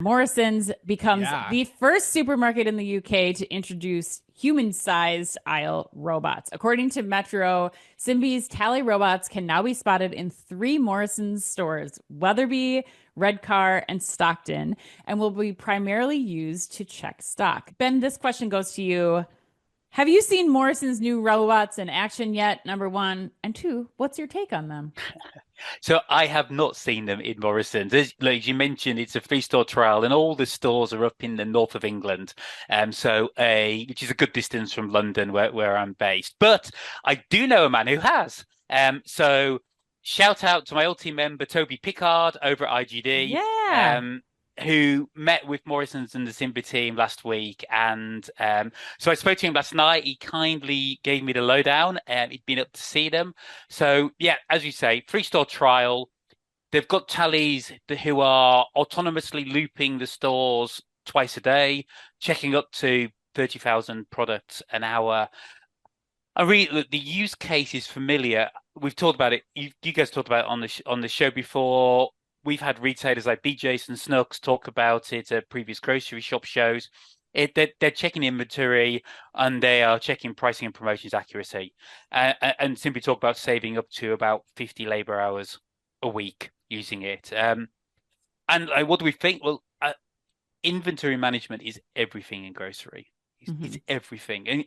Morrisons becomes Yeah. the first supermarket in the UK to introduce human-sized aisle robots. According to Metro, Simbe's tally robots can now be spotted in three Morrisons stores, Wetherby, Redcar, and Stockton, and will be primarily used to check stock. Ben, this question goes to you. Have you seen Morrison's new robots in action yet? Number one. And two, what's your take on them? So I have not seen them in Morrison's. Like you mentioned, it's a three-store trial, and all the stores are up in the north of England. Which is a good distance from London, where I'm based. But I do know a man who has. So shout out to my old team member Toby Pickard over at IGD. Yeah. Um, who met with Morrison's and the Simbe team last week. And so I spoke to him last night. He kindly gave me the lowdown, and he'd been up to see them. So yeah, as you say, three-store trial. They've got tallies who are autonomously looping the stores twice a day, checking up to 30,000 products an hour. I really look, the use case is familiar. We've talked about it. You guys talked about it on the show before. We've had retailers like BJs and Schnucks talk about it at previous grocery shop shows. They're checking inventory and they are checking pricing and promotions accuracy, and simply talk about saving up to about 50 labor hours a week using it. And what do we think? Well, inventory management is everything in grocery. It's Mhm. everything, and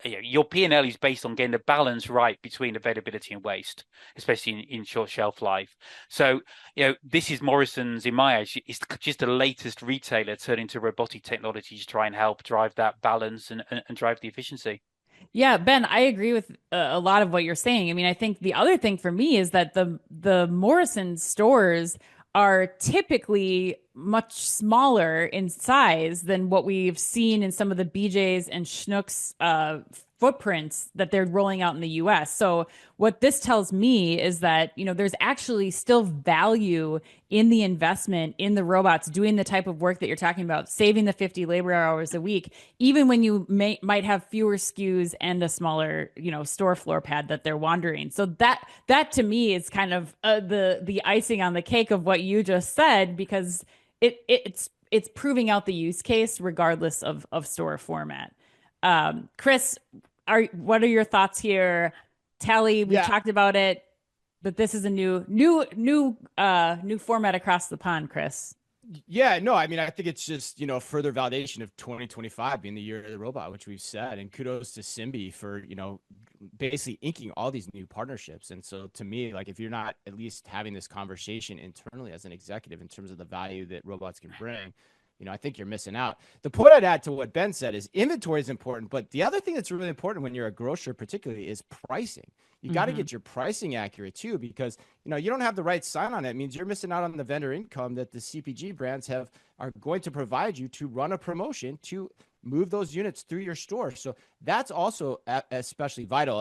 your P&L is based on getting the balance right between availability and waste, especially in short shelf life. So, this is Morrison's, in my eyes, it's just the latest retailer turning to robotic technology to try and help drive that balance and drive the efficiency. Yeah, Ben, I agree with a lot of what you're saying. I mean, I think the other thing for me is that the Morrison stores are typically much smaller in size than what we've seen in some of the BJs and Schnucks footprints that they're rolling out in the US. So what this tells me is that, there's actually still value in the investment in the robots doing the type of work that you're talking about, saving the 50 labor hours a week, even when you might have fewer SKUs and a smaller, store floor pad that they're wandering. So that to me is kind of the icing on the cake of what you just said, because it's proving out the use case regardless of store format. Chris, what are your thoughts here? Tally, we've Yeah. talked about it, but this is a new format across the pond, Chris. Yeah, no, I mean, I think it's just, further validation of 2025 being the year of the robot, which we've said. And kudos to Simbe for, basically inking all these new partnerships. And so to me, like, if you're not at least having this conversation internally as an executive in terms of the value that robots can bring, I think you're missing out. The point I'd add to what Ben said is inventory is important, but the other thing that's really important when you're a grocer, particularly, is pricing. You got to Hmm. get your pricing accurate too, because you don't have the right sign on it. It means you're missing out on the vendor income that the CPG brands are going to provide you to run a promotion to move those units through your store. So that's also especially vital.